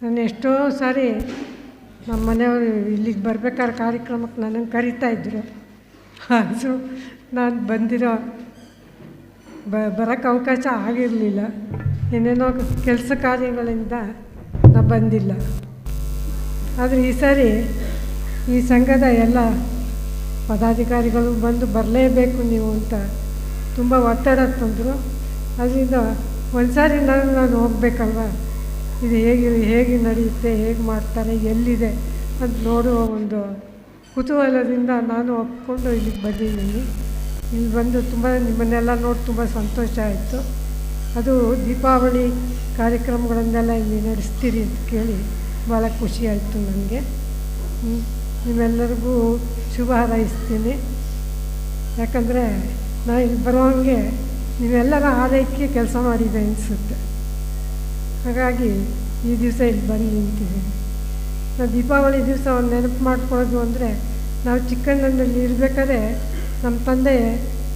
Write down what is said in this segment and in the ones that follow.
ನಾನು ಎಷ್ಟೋ ಸಾರಿ ನಮ್ಮ ಮನೆಯವರು ಇಲ್ಲಿಗೆ ಬರ್ಬೇಕಾದ್ರೆ ಕಾರ್ಯಕ್ರಮಕ್ಕೆ ನನ್ನನ್ನು ಕರೀತಾಯಿದ್ರು. ಆದರೂ ನಾನು ಬರೋಕ್ಕೆ ಅವಕಾಶ ಆಗಿರಲಿಲ್ಲ. ಏನೇನೋ ಕೆಲಸ ಕಾರ್ಯಗಳಿಂದ ನಾನು ಬಂದಿಲ್ಲ. ಆದರೆ ಈ ಸಾರಿ ಈ ಸಂಘದ ಎಲ್ಲ ಪದಾಧಿಕಾರಿಗಳು ಬಂದು ಬರಲೇಬೇಕು ನೀವು ಅಂತ ತುಂಬ ಒತ್ತಡ ತಂದರು. ಅದರಿಂದ ಒಂದು ಸಾರಿ ನಾನು ಹೋಗಬೇಕಲ್ವ, ಇದು ಹೇಗೆ ನಡೆಯುತ್ತೆ, ಹೇಗೆ ಮಾಡ್ತಾರೆ, ಎಲ್ಲಿದೆ ಅಂತ ನೋಡುವ ಒಂದು ಕುತೂಹಲದಿಂದ ನಾನು ಒಪ್ಕೊಂಡು ಇಲ್ಲಿಗೆ ಬಂದಿದ್ದೀನಿ. ಇಲ್ಲಿ ಬಂದು ತುಂಬ ನಿಮ್ಮನ್ನೆಲ್ಲ ನೋಡಿ ತುಂಬ ಸಂತೋಷ ಆಯಿತು. ಅದು ದೀಪಾವಳಿ ಕಾರ್ಯಕ್ರಮಗಳನ್ನೆಲ್ಲ ಇಲ್ಲಿ ನಡೆಸ್ತೀರಿ ಅಂತ ಕೇಳಿ ಭಾಳ ಖುಷಿಯಾಯಿತು ನನಗೆ. ನಿಮ್ಮೆಲ್ಲರಿಗೂ ಶುಭ ಹಾರೈಸ್ತೀನಿ. ಯಾಕಂದರೆ ನಾನು ಇಲ್ಲಿ ಬರೋಂಗೆ ನೀವೆಲ್ಲರ ಆರೈಕೆ ಕೆಲಸ ಮಾಡಿದೆ ಅನಿಸುತ್ತೆ. ಹಾಗಾಗಿ ಈ ದಿವಸ ಇಲ್ಲಿ ಬಂದು ನಿಂತಿದ್ದೀನಿ. ನಾವು ದೀಪಾವಳಿ ದಿವಸ ಒಂದು ನೆನಪು ಮಾಡ್ಕೊಳ್ಳೋದು ಅಂದರೆ, ನಾವು ಚಿಕ್ಕಂದಿನಲ್ಲಿ ಇರಬೇಕಾದ್ರೆ ನಮ್ಮ ತಂದೆ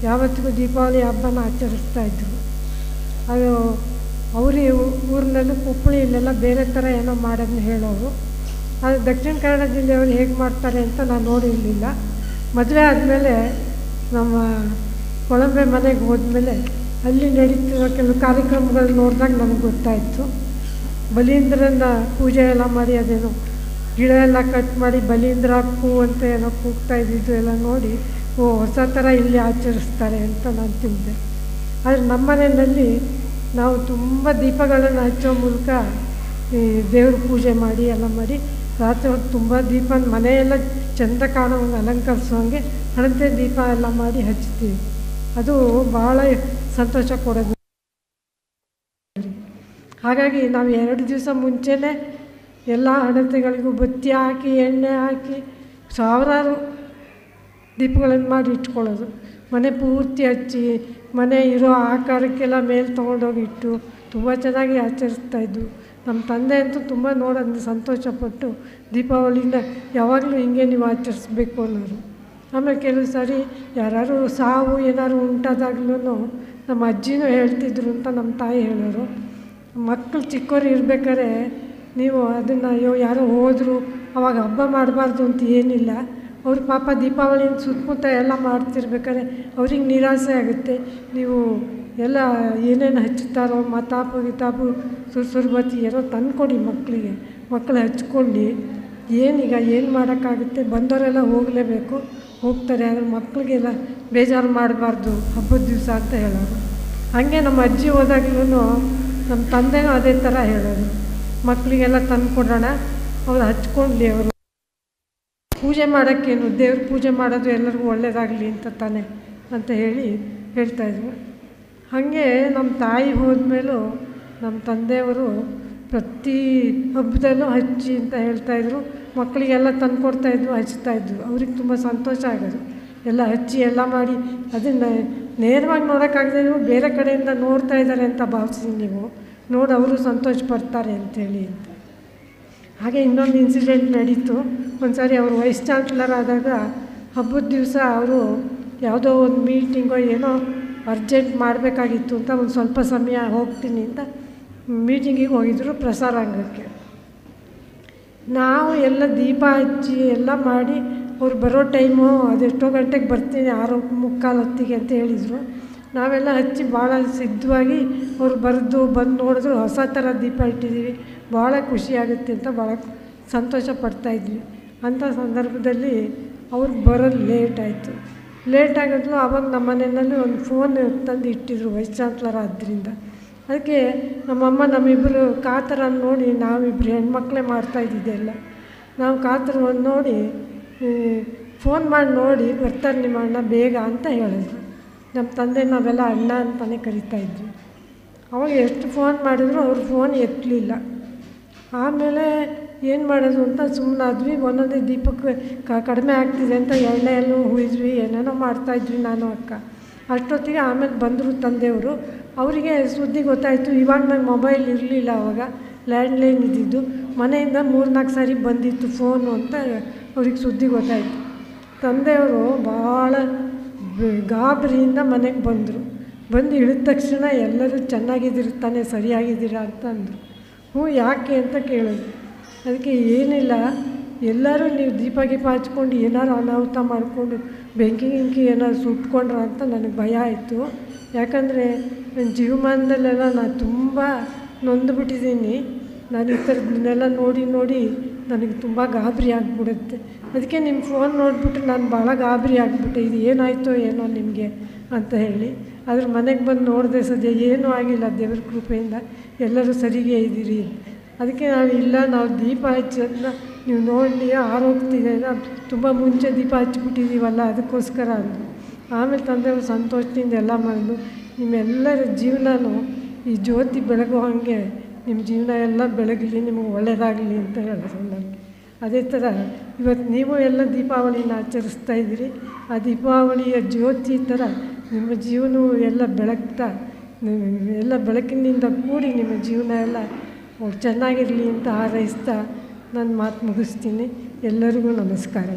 ಯಾವತ್ತಿಗೂ ದೀಪಾವಳಿ ಹಬ್ಬನ ಆಚರಿಸ್ತಾಯಿದ್ರು. ಅದು ಅವರೇ ಊರಿನಲ್ಲೂ ಇಲ್ಲೆಲ್ಲ ಬೇರೆ ಥರ ಏನೋ ಮಾಡೋದನ್ನ ಹೇಳೋರು. ಅದು ದಕ್ಷಿಣ ಕನ್ನಡ ಜಿಲ್ಲೆಯವರು ಹೇಗೆ ಮಾಡ್ತಾರೆ ಅಂತ ನಾನು ನೋಡಿರಲಿಲ್ಲ. ಮದುವೆ ಆದಮೇಲೆ ನಮ್ಮ ಕೊಳಂಬೆ ಮನೆಗೆ ಹೋದ್ಮೇಲೆ ಅಲ್ಲಿ ನಡೀತಿರೋ ಕೆಲವು ಕಾರ್ಯಕ್ರಮಗಳು ನೋಡಿದಾಗ ನನಗೆ ಗೊತ್ತಾಯಿತು. ಬಲೀಂದ್ರನ ಪೂಜೆ ಎಲ್ಲ ಮಾಡಿ ಅದೇನೋ ಗಿಡ ಎಲ್ಲ ಕಟ್ ಮಾಡಿ ಬಲೀಂದ್ರ ಪೂ ಅಂತ ಏನೋ ಕೂಗ್ತಾ ಇದ್ದಿದ್ದು ಎಲ್ಲ ನೋಡಿ, ಹೊಸ ಥರ ಇಲ್ಲಿ ಆಚರಿಸ್ತಾರೆ ಅಂತ ನಾನು ತಿಳಿದೆ. ಆದರೆ ನಮ್ಮ ಮನೆಯಲ್ಲಿ ನಾವು ತುಂಬ ದೀಪಗಳನ್ನು ಹಚ್ಚೋ ಮೂಲಕ ಈ ದೇವ್ರ ಪೂಜೆ ಮಾಡಿ ಎಲ್ಲ ಮಾಡಿ ರಾತ್ರಿ ಹೊತ್ತು ತುಂಬ ದೀಪ ಮನೆಯೆಲ್ಲ ಚೆಂದ ಕಾಣೋಂಗೆ ಅಲಂಕರಿಸೋಂಗೆ ಹಣತೆ ದೀಪ ಎಲ್ಲ ಮಾಡಿ ಹಚ್ತೀವಿ. ಅದು ಭಾಳ ಸಂತೋಷ ಕೊಡೋದು. ಹಾಗಾಗಿ ನಾವು 2 ದಿವಸ ಮುಂಚೆನೇ ಎಲ್ಲ ಹಣತೆಗಳಿಗೂ ಬತ್ತಿ ಹಾಕಿ ಎಣ್ಣೆ ಹಾಕಿ ಸಾವಿರಾರು ದೀಪಗಳನ್ನು ಮಾಡಿ ಇಟ್ಕೊಳ್ಳೋದು. ಮನೆ ಪೂರ್ತಿ ಹಚ್ಚಿ ಮನೆ ಇರೋ ಆಕಾರಕ್ಕೆಲ್ಲ ಮೇಲೆ ತೊಗೊಂಡೋಗಿಟ್ಟು ತುಂಬ ಚೆನ್ನಾಗಿ ಆಚರಿಸ್ತಾಯಿದ್ವು. ನಮ್ಮ ತಂದೆ ಅಂತೂ ತುಂಬ ನೋಡೋದು ಸಂತೋಷಪಟ್ಟು ದೀಪಾವಳಿನ ಯಾವಾಗಲೂ ಹಿಂಗೆ ನೀವು ಆಚರಿಸ್ಬೇಕು ಅನ್ನೋರು. ಆಮೇಲೆ ಕೆಲವು ಸಾರಿ ಯಾರು ಸಾವು ಏನಾದ್ರು ಉಂಟಾದಾಗ್ಲೂ ನಮ್ಮ ಅಜ್ಜಿನೂ ಹೇಳ್ತಿದ್ರು ಅಂತ ನಮ್ಮ ತಾಯಿ ಹೇಳೋರು. ಮಕ್ಕಳು ಚಿಕ್ಕವರು ಇರ್ಬೇಕಾದ್ರೆ ನೀವು ಅದನ್ನು ಯಾರೋ ಹೋದರು ಅವಾಗ ಹಬ್ಬ ಮಾಡಬಾರ್ದು ಅಂತ ಏನಿಲ್ಲ. ಅವ್ರ ಪಾಪ ದೀಪಾವಳಿನ ಸುತ್ತಮುತ್ತ ಎಲ್ಲ ಮಾಡ್ತಿರ್ಬೇಕಾದ್ರೆ ಅವ್ರಿಗೆ ನಿರಾಸೆ ಆಗುತ್ತೆ. ನೀವು ಎಲ್ಲ ಏನೇನು ಹಚ್ಚುತ್ತಾರೋ ಮತಾಪು ಗಿತಾಪು ಸುರ್ಬತ್ತಿ ಏನೋ ತಂದುಕೊಡಿ ಮಕ್ಕಳಿಗೆ. ಮಕ್ಕಳು ಹಚ್ಕೊಂಡು ಏನೀಗ ಏನು ಮಾಡೋಕ್ಕಾಗುತ್ತೆ, ಬಂದವರೆಲ್ಲ ಹೋಗಲೇಬೇಕು, ಹೋಗ್ತಾರೆ. ಆದರೆ ಮಕ್ಕಳಿಗೆಲ್ಲ ಬೇಜಾರು ಮಾಡಬಾರ್ದು ಹಬ್ಬದ ದಿವಸ ಅಂತ ಹೇಳೋರು. ಹಾಗೆ ನಮ್ಮ ಅಜ್ಜಿ ಹೋದಾಗ್ಲೂ ನಮ್ಮ ತಂದೆನೂ ಅದೇ ಥರ ಹೇಳೋದು, ಮಕ್ಕಳಿಗೆಲ್ಲ ತಂದು ಕೊಡೋಣ, ಅವ್ರು ಹಚ್ಕೊಳ್ಳಿ, ಅವರು ಪೂಜೆ ಮಾಡೋಕ್ಕೇನು, ದೇವ್ರ ಪೂಜೆ ಮಾಡೋದು ಎಲ್ಲರಿಗೂ ಒಳ್ಳೆಯದಾಗಲಿ ಅಂತ ತಾನೆ ಅಂತ ಹೇಳ್ತಾಯಿದ್ರು. ಹಾಗೆ ನಮ್ಮ ತಾಯಿ ಹೋದ್ಮೇಲೂ ನಮ್ಮ ತಂದೆಯವರು ಪ್ರತಿ ಹಬ್ಬದಲ್ಲೂ ಹಚ್ಚಿ ಅಂತ ಹೇಳ್ತಾಯಿದ್ರು. ಮಕ್ಕಳಿಗೆಲ್ಲ ತಂದು ಕೊಡ್ತಾಯಿದ್ರು, ಹಚ್ತಾಯಿದ್ರು. ಅವ್ರಿಗೆ ತುಂಬ ಸಂತೋಷ ಆಗೋದು. ಎಲ್ಲ ಹಚ್ಚಿ ಎಲ್ಲ ಮಾಡಿ ಅದನ್ನು ನೇರವಾಗಿ ನೋಡೋಕ್ಕಾಗದೆ ಬೇರೆ ಕಡೆಯಿಂದ ನೋಡ್ತಾ ಇದ್ದಾರೆ ಅಂತ ಭಾವಿಸಿ ನೀವು ನೋಡಿ ಅವರು ಸಂತೋಷ ಪಡ್ತಾರೆ ಅಂಥೇಳಿ ಅಂತ. ಹಾಗೆ ಇನ್ನೊಂದು ಇನ್ಸಿಡೆಂಟ್ ನಡೀತು. ಒಂದು ಸಾರಿ ಅವರು ವೈಸ್ ಚಾನ್ಸಲರ್ ಆದಾಗ ಹಬ್ಬದ ದಿವಸ ಅವರು ಯಾವುದೋ ಒಂದು ಮೀಟಿಂಗೋ ಏನೋ ಅರ್ಜೆಂಟ್ ಮಾಡಬೇಕಾಗಿತ್ತು ಅಂತ ಒಂದು ಸ್ವಲ್ಪ ಸಮಯ ಹೋಗ್ತೀನಿ ಅಂತ ಮೀಟಿಂಗಿಗೆ ಹೋಗಿದ್ದರು ಪ್ರಸಾರಾಂಗಕ್ಕೆ. ನಾವು ಎಲ್ಲ ದೀಪ ಹಚ್ಚಿ ಎಲ್ಲ ಮಾಡಿ ಅವ್ರು ಬರೋ ಟೈಮು ಅದೆಷ್ಟೋ ಗಂಟೆಗೆ ಬರ್ತೀನಿ 6:45 ಅಂತ ಹೇಳಿದರು. ನಾವೆಲ್ಲ ಹಚ್ಚಿ ಭಾಳ ಸಿದ್ಧವಾಗಿ ಅವ್ರು ಬಂದು ನೋಡಿದ್ರು ಹೊಸ ಥರ ದೀಪ ಇಟ್ಟಿದ್ದೀವಿ, ಭಾಳ ಖುಷಿಯಾಗುತ್ತೆ ಅಂತ ಭಾಳ ಸಂತೋಷ ಪಡ್ತಾಯಿದ್ವಿ. ಅಂಥ ಸಂದರ್ಭದಲ್ಲಿ ಅವ್ರಿಗೆ ಬರೋದು ಲೇಟ್ ಆಯಿತು. ಲೇಟ್ ಆಗಿದ್ಲು. ಆವಾಗ ನಮ್ಮ ಮನೆಯಲ್ಲಿ ಒಂದು ಫೋನ್ ತಂದು ಇಟ್ಟಿದ್ರು ವೈಸ್ ಚಾನ್ಸಲರ್ ಆದ್ದರಿಂದ. ಅದಕ್ಕೆ ನಮ್ಮಮ್ಮ ನಮ್ಮಿಬ್ಬರು ಕಾತರ ನೋಡಿ, ನಾವಿಬ್ಬರು ಹೆಣ್ಮಕ್ಳೇ ಮಾಡ್ತಾಯಿದ್ದಿದ್ದೆಲ್ಲ, ನಾವು ಕಾತರ ಒಂದು ನೋಡಿ ಫೋನ್ ಮಾಡಿ ನೋಡಿ ಬರ್ತಾರೆ ನಿಮ್ಮ ಅಣ್ಣ ಬೇಗ ಅಂತ ಹೇಳಿದ್ರು. ನಮ್ಮ ತಂದೆ ನಾವೆಲ್ಲ ಅಣ್ಣ ಅಂತಲೇ ಕರಿತಾಯಿದ್ವಿ. ಅವಾಗ ಎಷ್ಟು ಫೋನ್ ಮಾಡಿದ್ರು ಅವ್ರು ಫೋನ್ ಎತ್ತಲಿಲ್ಲ. ಆಮೇಲೆ ಏನು ಮಾಡೋದು ಅಂತ ಸುಮ್ಮನಾದ್ವಿ. ಒಂದೊಂದೇ ದೀಪಕ್ಕೆ ಕಡಿಮೆ ಆಗ್ತಿದೆ ಅಂತ ಎಣ್ಣೆಯಲ್ಲೂ ಹುಯ್ದ್ವಿ, ಏನೇನೋ ಮಾಡ್ತಾಯಿದ್ವಿ ನಾನು ಅಕ್ಕ. ಅಷ್ಟೊತ್ತಿಗೆ ಆಮೇಲೆ ಬಂದರು ತಂದೆಯವರು. ಅವರಿಗೆ ಸುದ್ದಿ ಗೊತ್ತಾಯಿತು. ಇವಾಗ ನಂಗೆ ಮೊಬೈಲ್ ಇರಲಿಲ್ಲ, ಆವಾಗ ಲ್ಯಾಂಡ್ಲೈನ್ ಇದ್ದಿದ್ದು. ಮನೆಯಿಂದ 3-4 ಸಾರಿ ಬಂದಿತ್ತು ಫೋನು ಅಂತ ಅವ್ರಿಗೆ ಸುದ್ದಿ ಗೊತ್ತಾಯಿತು. ತಂದೆಯವರು ಭಾಳ ಗಾಬರಿಯಿಂದ ಮನೆಗೆ ಬಂದರು. ಬಂದು ಇಳಿದ ತಕ್ಷಣ ಎಲ್ಲರೂ ಚೆನ್ನಾಗಿದ್ದೀರ ತಾನೆ, ಸರಿಯಾಗಿದ್ದೀರಾ ಅಂತ ಅಂದರು. ಹ್ಞೂ ಯಾಕೆ ಅಂತ ಕೇಳೋದು. ಅದಕ್ಕೆ ಏನಿಲ್ಲ, ಎಲ್ಲರೂ ನೀವು ದೀಪ ಗೀಪ ಹಚ್ಕೊಂಡು ಏನಾರು ಅನಾಹುತ ಮಾಡಿಕೊಂಡು ಬೆಂಕಿ ಗಿಂಕಿ ಏನಾದ್ರು ಸುಟ್ಕೊಂಡ್ರ ಅಂತ ನನಗೆ ಭಯ ಆಯಿತು. ಯಾಕಂದರೆ ನನ್ನ ಜೀವಮಾನದಲ್ಲೆಲ್ಲ ನಾನು ತುಂಬ ನೊಂದುಬಿಟ್ಟಿದ್ದೀನಿ. ನಾನು ಈ ಥರದನ್ನೆಲ್ಲ ನೋಡಿ ನೋಡಿ ನನಗೆ ತುಂಬ ಗಾಬರಿ ಆಗಿಬಿಡುತ್ತೆ. ಅದಕ್ಕೆ ನಿಮ್ಮ ಫೋನ್ ನೋಡಿಬಿಟ್ಟು ನಾನು ಭಾಳ ಗಾಬರಿ ಆಗಿಬಿಟ್ಟೆ, ಇದು ಏನಾಯಿತೋ ಏನೋ ನಿಮಗೆ ಅಂತ ಹೇಳಿ. ಆದ್ರೆ ಮನೆಗೆ ಬಂದು ನೋಡಿದೆ, ಸದ್ಯ ಏನೂ ಆಗಿಲ್ಲ, ದೇವ್ರ ಕೃಪೆಯಿಂದ ಎಲ್ಲರೂ ಸರಿಗೆ ಇದ್ದೀರಿ. ಅದಕ್ಕೆ ನಾವು ದೀಪ ಹಚ್ಚೋದನ್ನ ನೀವು ನೋಡಿ ಆರೋಗ್ತಿದೆ, ತುಂಬ ಮುಂಚೆ ದೀಪ ಹಚ್ಚಿಬಿಟ್ಟಿದ್ದೀವಲ್ಲ ಅದಕ್ಕೋಸ್ಕರ ಅಂದರು. ಆಮೇಲೆ ತಂದೆಯವರು ಸಂತೋಷದಿಂದ ಎಲ್ಲ ಮಾಡಿದ್ರು. ನಿಮ್ಮೆಲ್ಲರ ಜೀವನನೂ ಈ ಜ್ಯೋತಿ ಬೆಳಗೋ ಹಾಗೆ ನಿಮ್ಮ ಜೀವನ ಎಲ್ಲ ಬೆಳಗಲಿ, ನಿಮಗೆ ಒಳ್ಳೆಯದಾಗಲಿ ಅಂತ ಹೇಳಿದ್ರು ನನಗೆ. ಅದೇ ಥರ ಇವತ್ತು ನೀವು ಎಲ್ಲ ದೀಪಾವಳಿನ ಆಚರಿಸ್ತಾ ಇದ್ದೀರಿ. ಆ ದೀಪಾವಳಿಯ ಜ್ಯೋತಿ ಥರ ನಿಮ್ಮ ಜೀವನವು ಎಲ್ಲ ಬೆಳಗ್ತಾ, ಎಲ್ಲ ಬೆಳಕಿನಿಂದ ಕೂಡಿ ನಿಮ್ಮ ಜೀವನ ಎಲ್ಲ ಚೆನ್ನಾಗಿರಲಿ ಅಂತ ಹಾರೈಸ್ತಾ ನನ್ನ ಮಾತು ಮುಗಿಸ್ತೀನಿ. ಎಲ್ಲರಿಗೂ ನಮಸ್ಕಾರ.